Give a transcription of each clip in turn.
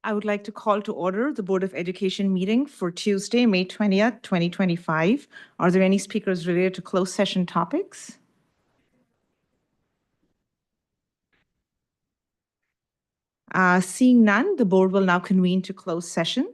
I would like to call to order the Board of Education meeting for Tuesday, May 20th, 2025. Are there any speakers related to closed session topics? Seeing none, the board will now convene to close session.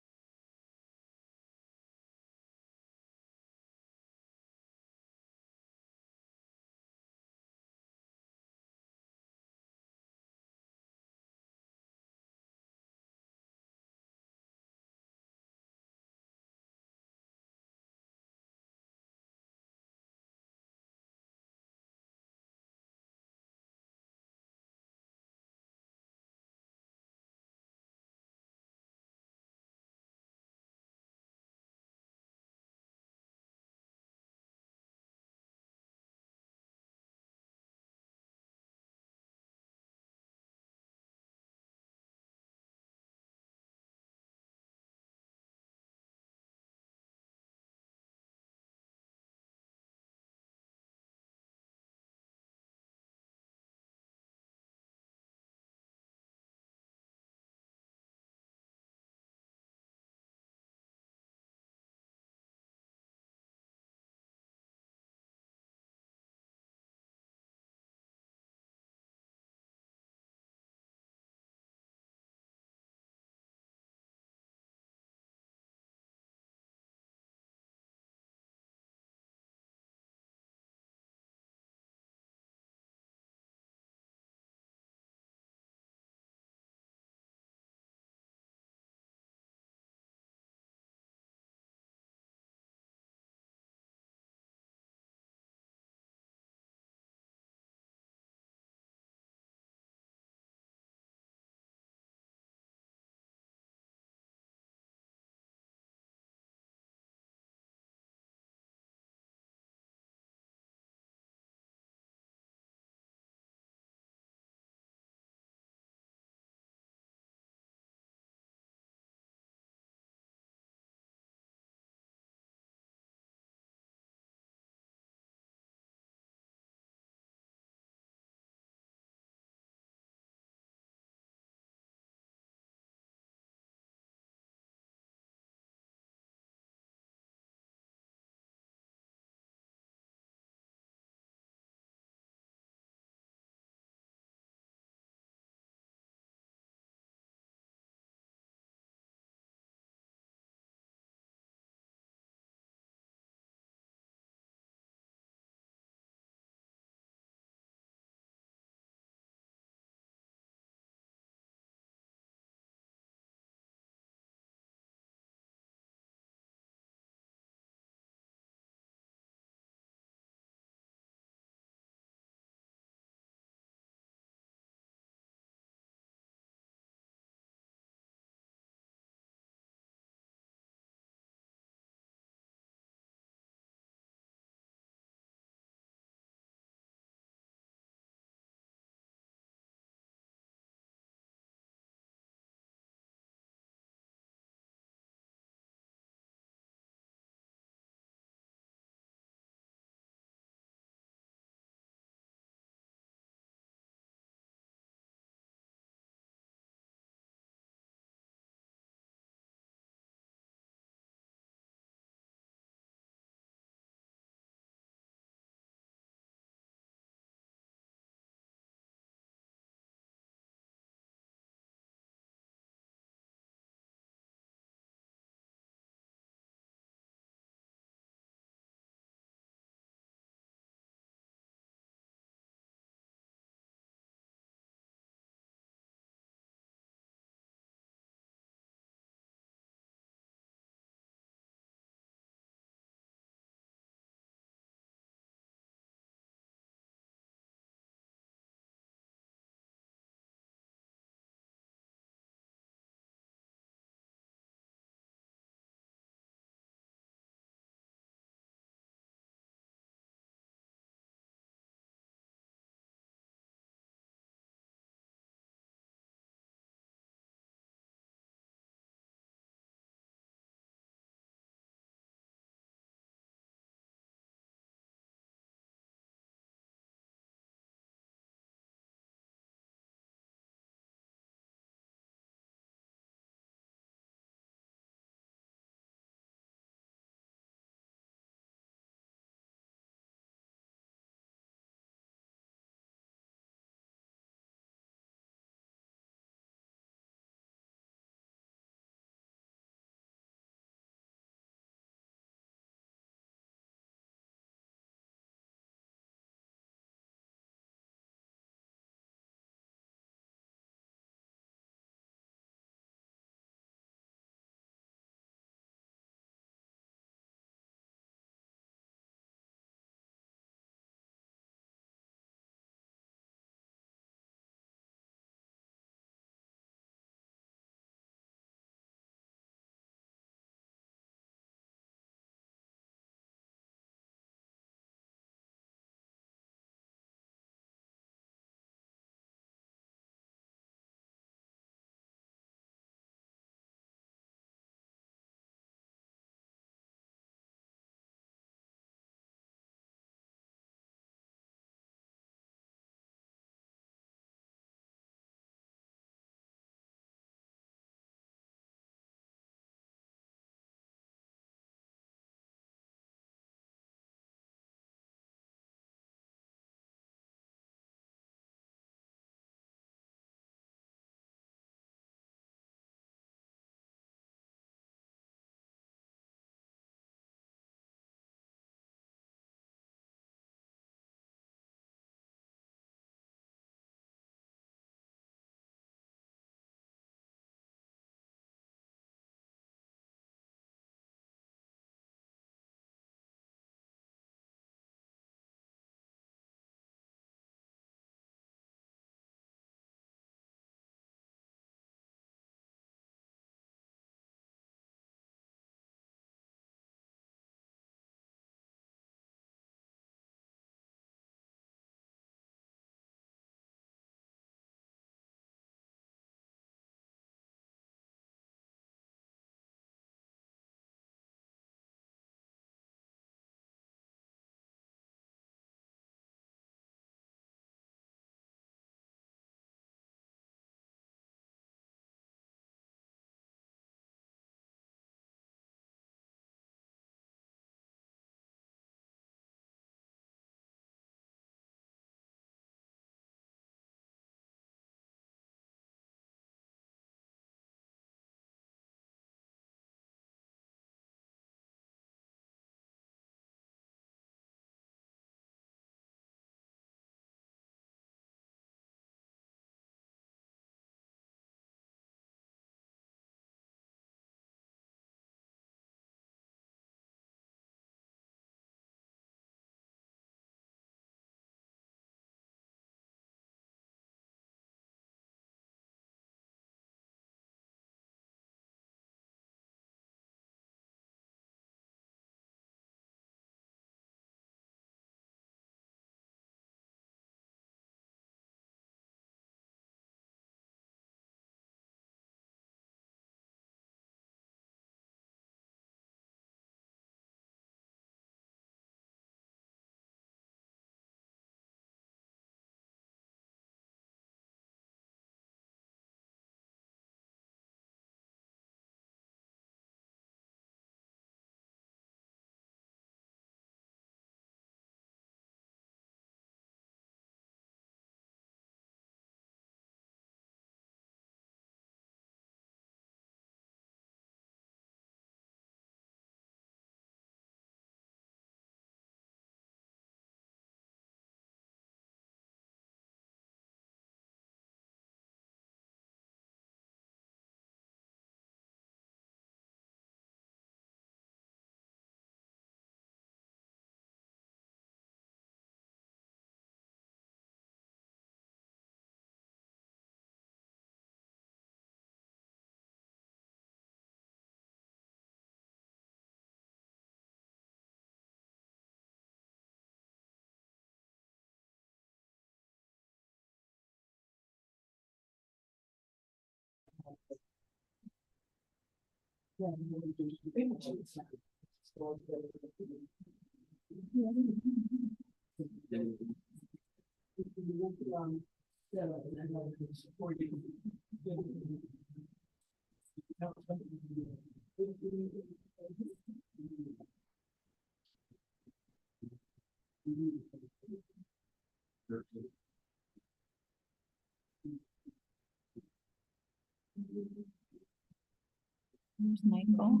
Here's Michael.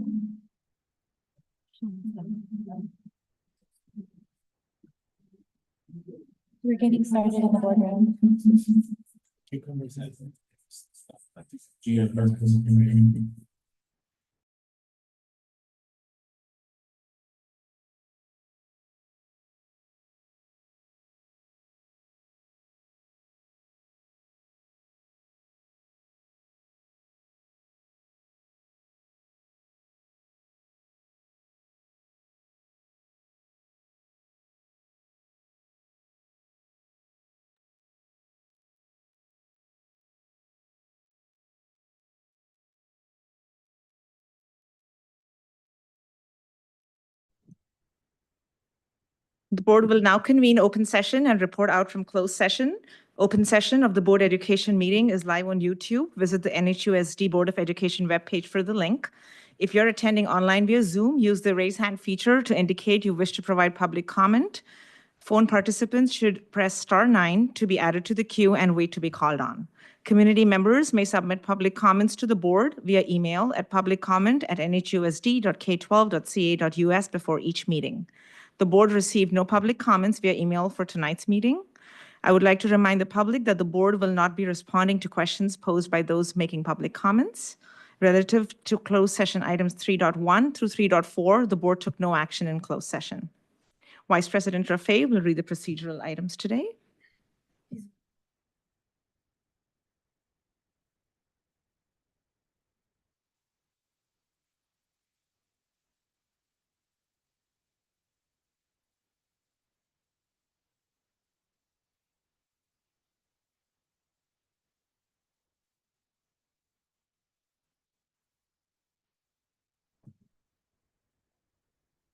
We're getting started in the boardroom. The board will now convene open session and report out from closed session. Open session of the board education meeting is live on YouTube. Visit the NHUSD Board of Education webpage for the link. If you're attending online via Zoom, use the raise hand feature to indicate you wish to provide public comment. Phone participants should press *9 to be added to the queue and wait to be called on. Community members may submit public comments to the board via email at publiccomment@nhusd.k12.ca.us before each meeting. The board received no public comments via email for tonight's meeting. I would like to remind the public that the board will not be responding to questions posed by those making public comments. Relative to closed session items 3.1 through 3.4, the board took no action in closed session. Vice President Rafay will read the procedural items today.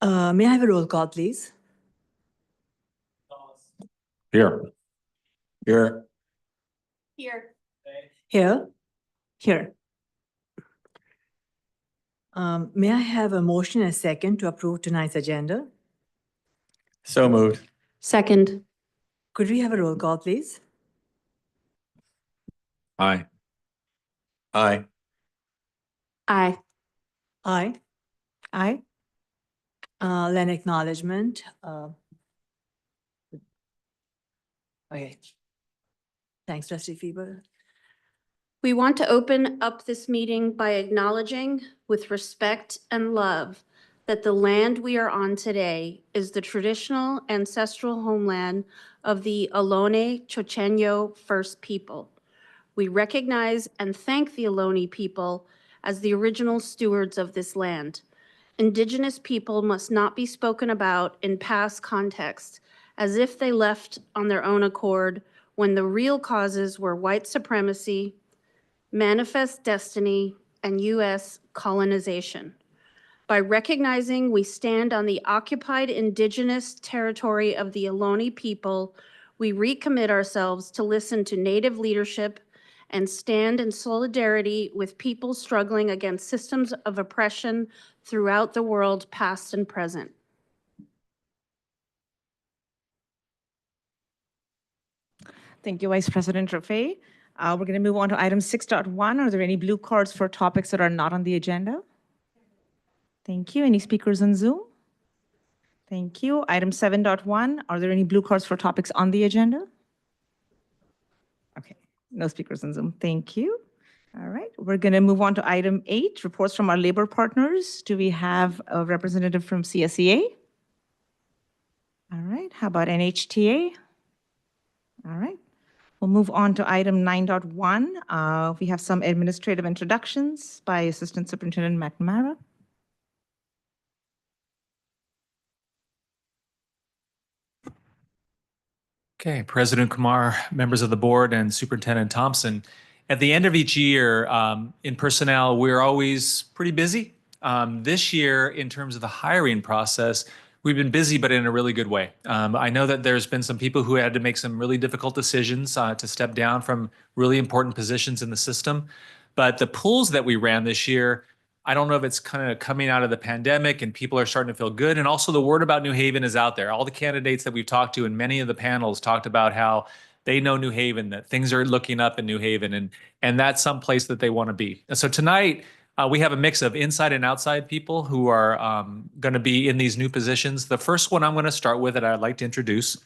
May I have a roll call, please? Here. Here. Here. Here? Here. May I have a motion and a second to approve tonight's agenda? So moved. Second. Could we have a roll call, please? Aye. Aye. Aye. Aye. Aye. Then acknowledgement. Okay. Thanks, Trustee Feber. We want to open up this meeting by acknowledging with respect and love that the land we are on today is the traditional ancestral homeland of the Ohlone Chochenyo First People. We recognize and thank the Ohlone people as the original stewards of this land. Indigenous people must not be spoken about in past contexts as if they left on their own accord when the real causes were white supremacy, manifest destiny, and U.S. colonization. By recognizing we stand on the occupied indigenous territory of the Ohlone people, we recommit ourselves to listen to Native leadership and stand in solidarity with people struggling against systems of oppression throughout the world, past and present. Thank you, Vice President Rafay. We're going to move on to item 6.1. Are there any blue cards for topics that are not on the agenda? Thank you. Any speakers on Zoom? Thank you. Item 7.1. Are there any blue cards for topics on the agenda? Okay, no speakers on Zoom. Thank you. All right, we're going to move on to item 8, reports from our labor partners. Do we have a representative from CSEA? All right, how about NHTA? All right, we'll move on to item 9.1. We have some administrative introductions by Assistant Superintendent McNamara. Okay, President Kumar, members of the board, and Superintendent Thompson. At the end of each year, in personnel, we're always pretty busy. This year, in terms of the hiring process, we've been busy, but in a really good way. I know that there's been some people who had to make some really difficult decisions to step down from really important positions in the system. But the pools that we ran this year, I don't know if it's kind of coming out of the pandemic and people are starting to feel good. And also the word about New Haven is out there. All the candidates that we've talked to and many of the panels talked about how they know New Haven, that things are looking up in New Haven, and that's some place that they want to be. And so tonight, we have a mix of inside and outside people who are going to be in these new positions. The first one I'm going to start with that I'd like to introduce.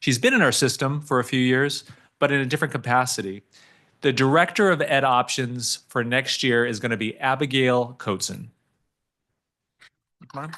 She's been in our system for a few years, but in a different capacity. The Director of Ed Options for next year is going to be Abigail Coatson. Come on.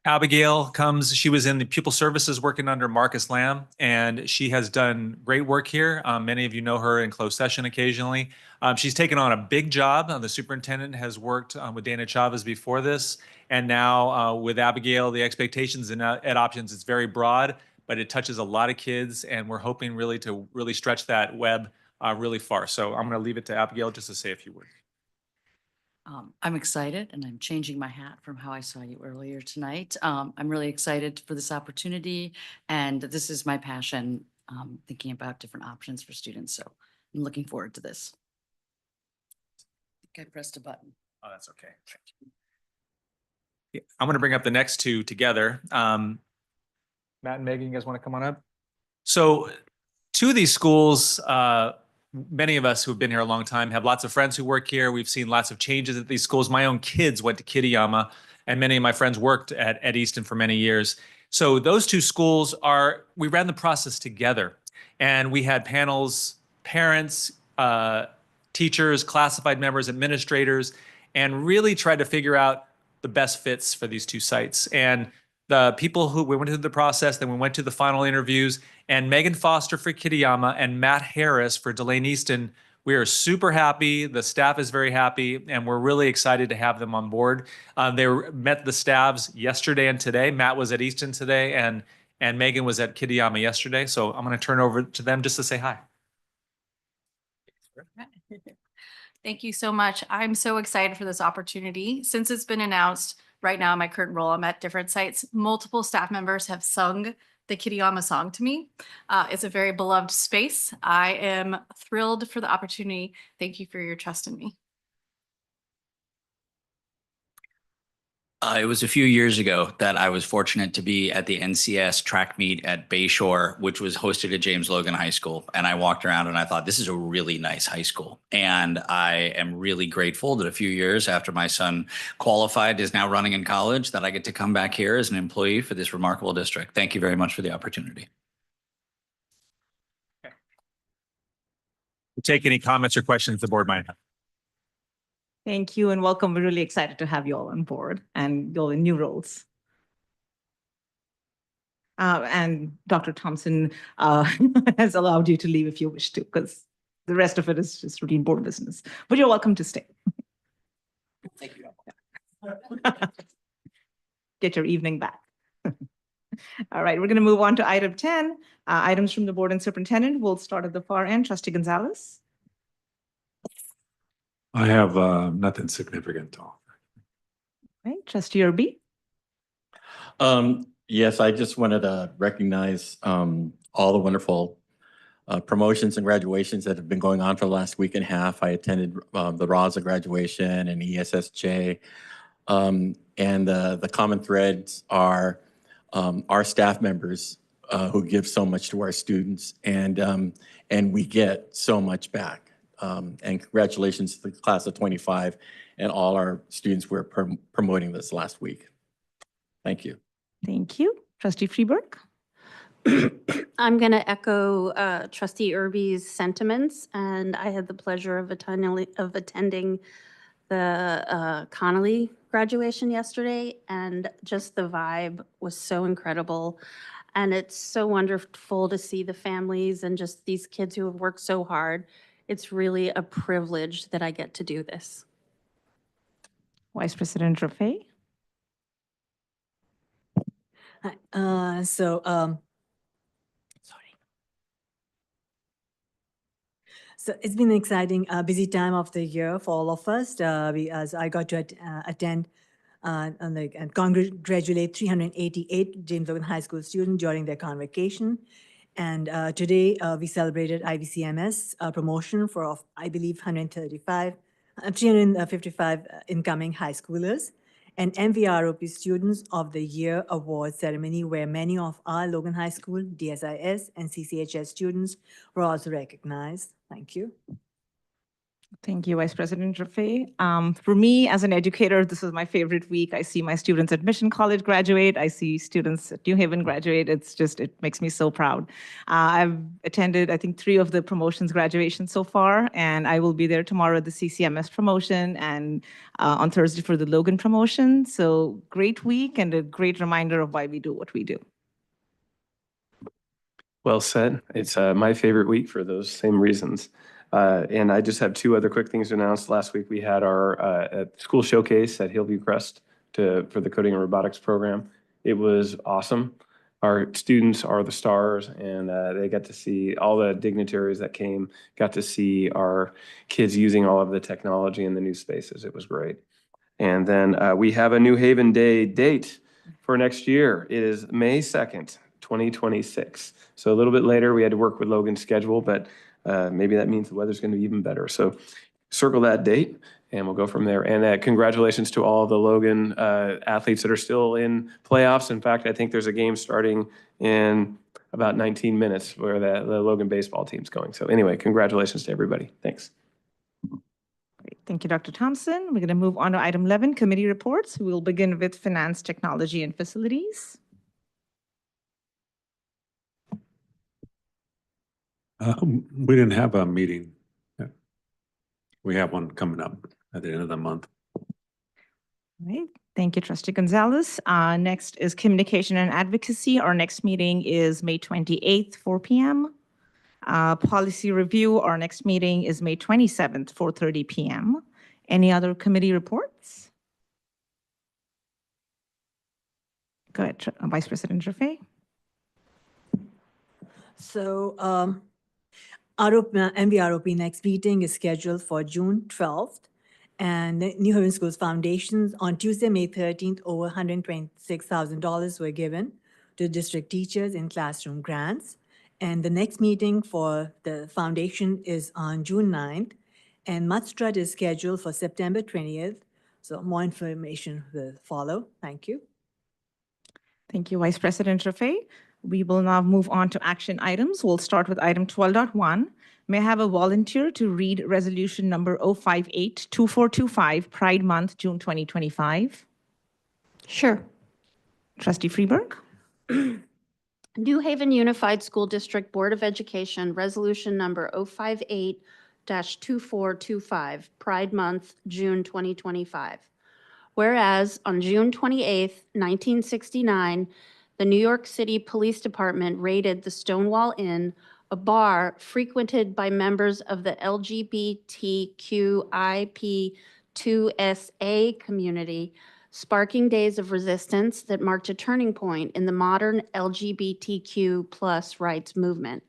Abigail comes, she was in the pupil services working under Marcus Lamb, and she has done great work here. Many of you know her in closed session occasionally. She's taken on a big job. The superintendent has worked with Dana Chavez before this, and now with Abigail, the expectations in Ed Options, it's very broad, but it touches a lot of kids, and we're hoping really to really stretch that web really far. So I'm going to leave it to Abigail just to say a few words. I'm excited, and I'm changing my hat from how I saw you earlier tonight. I'm really excited for this opportunity, and this is my passion, thinking about different options for students. So I'm looking forward to this. I think I pressed a button. Oh, that's okay. Yeah, I'm going to bring up the next two together. Matt and Megan, you guys want to come on up? So two of these schools, many of us who have been here a long time have lots of friends who work here. We've seen lots of changes at these schools. My own kids went to Kitayama, and many of my friends worked at Easton for many years. So those two schools we ran the process together, and we had panels, parents, teachers, classified members, administrators, and really tried to figure out the best fits for these two sites. And the people who we went through the process, then we went to the final interviews, and Megan Foster for Kitayama and Matt Harris for Delane Easton. We are super happy. The staff is very happy, and we're really excited to have them on board. They met the staffs yesterday and today. Matt was at Easton today, and Megan was at Kitayama yesterday. So I'm going to turn over to them just to say hi. Thank you so much. I'm so excited for this opportunity. Since it's been announced, right now in my current role, I'm at different sites. Multiple staff members have sung the Kitayama song to me. It's a very beloved space. I am thrilled for the opportunity. Thank you for your trust in me. It was a few years ago that I was fortunate to be at the NCS track meet at Bayshore, which was hosted at James Logan High School. And I walked around and I thought, this is a really nice high school. And I am really grateful that a few years after my son qualified, is now running in college, that I get to come back here as an employee for this remarkable district. Thank you very much for the opportunity. We'll take any comments or questions the board might have. Thank you and welcome. We're really excited to have you all on board and go in new roles. And Dr. Thompson has allowed you to leave if you wish to, because the rest of it is just routine board business. But you're welcome to stay. Thank you. Get your evening back. All right, we're going to move on to item 10, items from the board and superintendent. We'll start at the far end. Trustee Gonzalez. I have nothing significant to offer. Right, Trustee Irby. Yes, I just wanted to recognize all the wonderful promotions and graduations that have been going on for the last week and a half. I attended the RASA graduation and ESSJ. And the common threads are our staff members who give so much to our students, and we get so much back. And congratulations to the class of 25 and all our students we're promoting this last week. Thank you. Thank you. Trustee Freeburg. I'm going to echo Trustee Irby's sentiments, and I had the pleasure of attending the Connolly graduation yesterday, and just the vibe was so incredible. And it's so wonderful to see the families and just these kids who have worked so hard. It's really a privilege that I get to do this. Vice President Rafay. So it's been an exciting, busy time of the year for all of us. As I got to attend and congratulate 388 James Logan High School students during their convocation. And today we celebrated IVCMS promotion for, I believe, 355 incoming high schoolers, and MVROP Students of the Year award ceremony where many of our Logan High School, DSIS, and CCHS students were also recognized. Thank you. Thank you, Vice President Rafe. For me, as an educator, this is my favorite week. I see my students at Mission College graduate. I see students at New Haven graduate. It makes me so proud. I've attended, I think, 3 of the promotions graduations so far, and I will be there tomorrow at the CCMS promotion and on Thursday for the Logan promotion. So great week and a great reminder of why we do what we do. Well said. It's my favorite week for those same reasons. And I just have 2 other quick things to announce. Last week, we had our school showcase at Hillview Crest for the coding and robotics program. It was awesome. Our students are the stars, and they got to see all the dignitaries that came, got to see our kids using all of the technology in the new spaces. It was great. And then we have a New Haven Day date for next year. It is May 2nd, 2026. So a little bit later, we had to work with Logan's schedule, but maybe that means the weather's going to be even better. So circle that date and we'll go from there. And congratulations to all of the Logan athletes that are still in playoffs. In fact, I think there's a game starting in about 19 minutes where the Logan baseball team's going. So anyway, congratulations to everybody. Thanks. Great. Thank you, Dr. Thompson. We're going to move on to item 11, committee reports. We'll begin with finance, technology, and facilities. We didn't have a meeting. We have one coming up at the end of the month. All right. Thank you, Trustee Gonzalez. Next is communication and advocacy. Our next meeting is May 28th, 4 p.m. Policy review, our next meeting is May 27th, 4:30 p.m. Any other committee reports? Go ahead, Vice President Rafe. So MVROP next meeting is scheduled for June 12th. And the New Haven Schools Foundations on Tuesday, May 13th, over $126,000 were given to district teachers in classroom grants. And the next meeting for the foundation is on June 9th. And Mudstrut is scheduled for September 20th. So more information will follow. Thank you. Thank you, Vice President Rafe. We will now move on to action items. We'll start with item 12.1. May I have a volunteer to read resolution number 058-2425, Pride Month, June 2025? Sure. Trustee Freeberg? New Haven Unified School District Board of Education, Resolution Number 058-2425, Pride Month, June 2025. Whereas on June 28, 1969, the New York City Police Department raided the Stonewall Inn, a bar frequented by members of the LGBTQIP2SA community, sparking days of resistance that marked a turning point in the modern LGBTQ+ rights movement.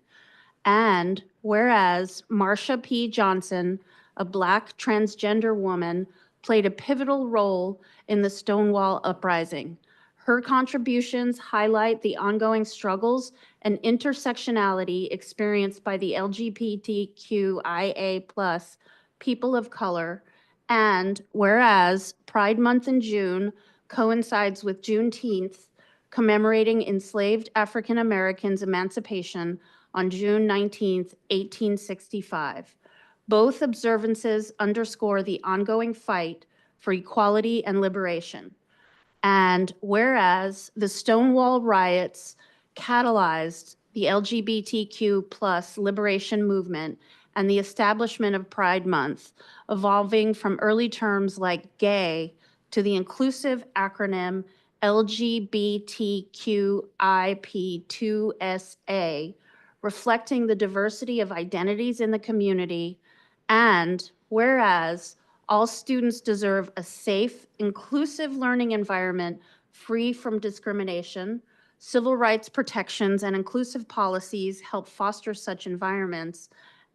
And whereas Marsha P. Johnson, a Black transgender woman, played a pivotal role in the Stonewall uprising. Her contributions highlight the ongoing struggles and intersectionality experienced by the LGBTQIA+ people of color. And whereas Pride Month in June coincides with Juneteenth, commemorating enslaved African Americans' emancipation on June 19, 1865. Both observances underscore the ongoing fight for equality and liberation. And whereas the Stonewall riots catalyzed the LGBTQ+ liberation movement and the establishment of Pride Month, evolving from early terms like gay to the inclusive acronym LGBTQIP2SA, reflecting the diversity of identities in the community. And whereas all students deserve a safe, inclusive learning environment free from discrimination, civil rights protections and inclusive policies help foster such environments.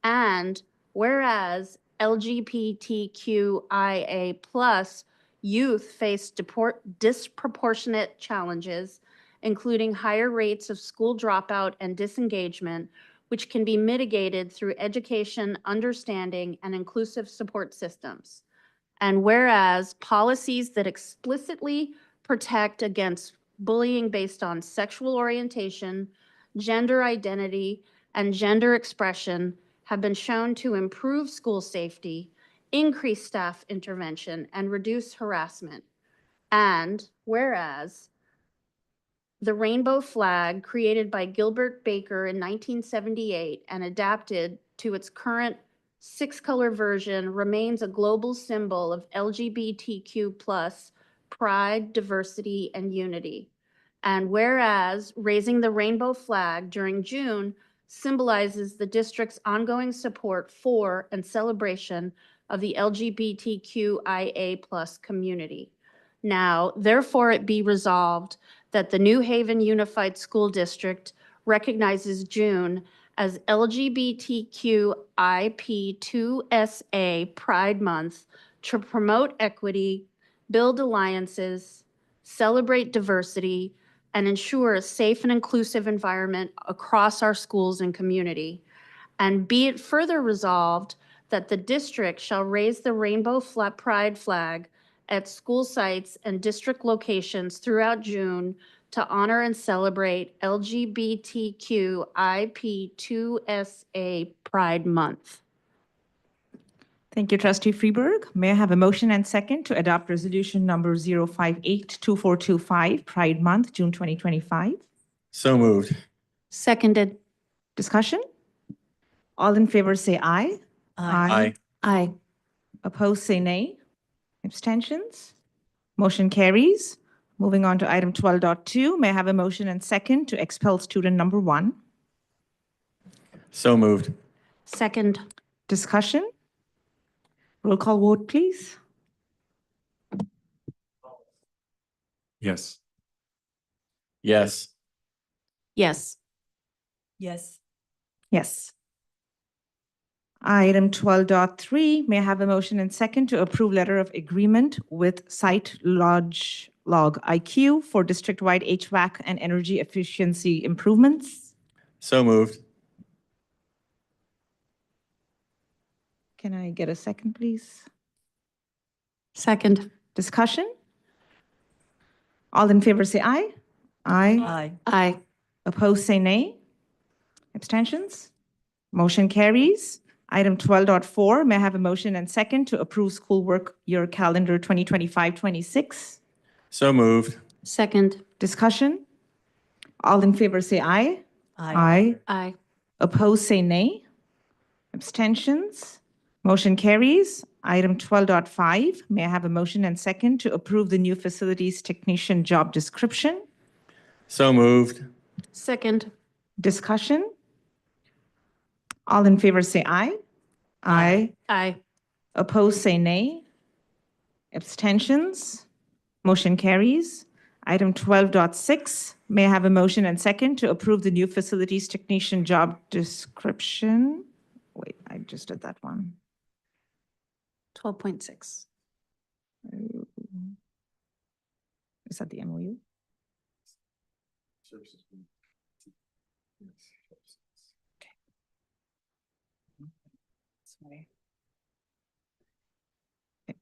And whereas LGBTQIA+ youth face disproportionate challenges, including higher rates of school dropout and disengagement, which can be mitigated through education, understanding, and inclusive support systems. And whereas policies that explicitly protect against bullying based on sexual orientation, gender identity, and gender expression have been shown to improve school safety, increase staff intervention, and reduce harassment. And whereas the rainbow flag, created by Gilbert Baker in 1978 and adapted to its current 6-color version, remains a global symbol of LGBTQ+ pride, diversity, and unity. And whereas raising the rainbow flag during June symbolizes the district's ongoing support for and celebration of the LGBTQIA+ community. Now, therefore, it be resolved that the New Haven Unified School District recognizes June as LGBTQIP2SA Pride Month to promote equity, build alliances, celebrate diversity, and ensure a safe and inclusive environment across our schools and community. And be it further resolved that the district shall raise the rainbow pride flag at school sites and district locations throughout June to honor and celebrate LGBTQIP2SA Pride Month. Thank you, Trustee Freeberg. May I have a motion and second to adopt resolution number 0582425, Pride Month, June 2025? So moved. Seconded. Discussion? All in favor say aye. Aye. Aye. Opposed say nay. Abstentions? Motion carries. Moving on to item 12.2, may I have a motion and second to expel student number 1? So moved. Second. Discussion? Roll call vote, please. Yes. Yes. Yes. Yes. Yes. Item 12.3, may I have a motion and second to approve letter of agreement with Site Log IQ for district-wide HVAC and energy efficiency improvements? So moved. Can I get a second, please? Second. Discussion? All in favor say aye. Aye. Aye. Aye. Opposed say nay. Abstentions? Motion carries. Item 12.4, may I have a motion and second to approve school work year calendar 2025-26? So moved. Second. Discussion? All in favor say aye. Aye. Aye. Opposed say nay. Abstentions? Motion carries. Item 12.5, may I have a motion and second to approve the new facilities technician job description? So moved. Second. Discussion? All in favor say aye. Aye. Aye. Opposed say nay. Abstentions? Motion carries. Item 12.6, may I have a motion and second to approve the new facilities technician job description? Wait, I just did that one. 12.6. Is that the MOU? Sorry. Okay.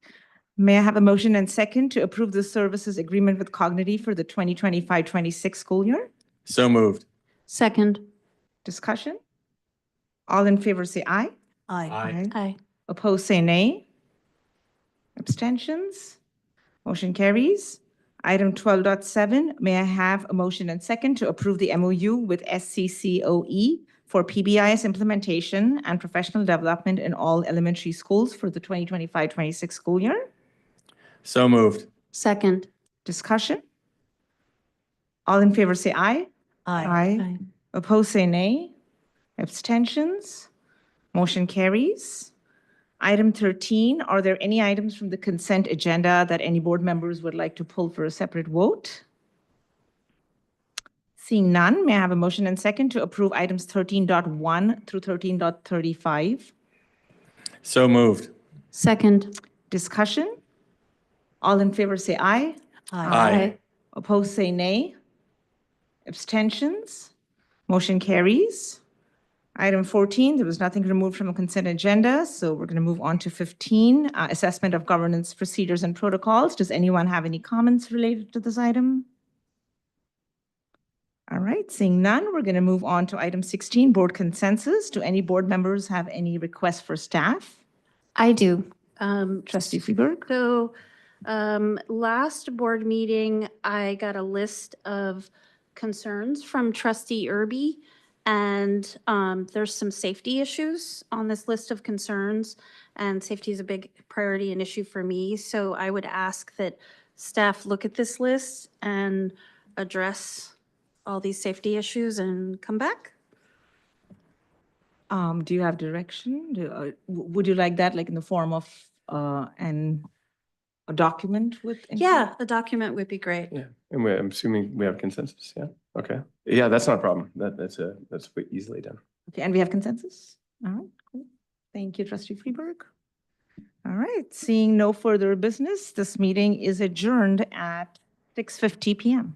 May I have a motion and second to approve the services agreement with Cognity for the 2025-26 school year? So moved. Second. Discussion? All in favor say aye. Aye. Aye. Opposed say nay. Abstentions? Motion carries. Item 12.7, may I have a motion and second to approve the MOU with SCCOE for PBIS implementation and professional development in all elementary schools for the 2025-26 school year? So moved. Second. Discussion? All in favor say aye. Aye. Opposed say nay. Abstentions? Motion carries. Item 13, are there any items from the consent agenda that any board members would like to pull for a separate vote? Seeing none, may I have a motion and second to approve items 13.1 through 13.35? So moved. Second. Discussion? All in favor say aye. Aye. Opposed say nay. Abstentions? Motion carries. Item 14, there was nothing removed from a consent agenda, so we're going to move on to 15, assessment of governance procedures and protocols. Does anyone have any comments related to this item? All right, seeing none, we're going to move on to item 16, board consensus. Do any board members have any requests for staff? I do. Trustee Freeburg? So, last board meeting, I got a list of concerns from trustee Irby. And there's some safety issues on this list of concerns. And safety is a big priority and issue for me. So I would ask that staff look at this list and address all these safety issues and come back. Do you have direction? Would you like that like in the form of a document with? Yeah, a document would be great. Yeah, and I'm assuming we have consensus, yeah? Okay. Yeah, that's not a problem. That's easily done. Okay, and we have consensus? All right, cool. Thank you, Trustee Freeburg. All right, seeing no further business, this meeting is adjourned at 6:50 p.m.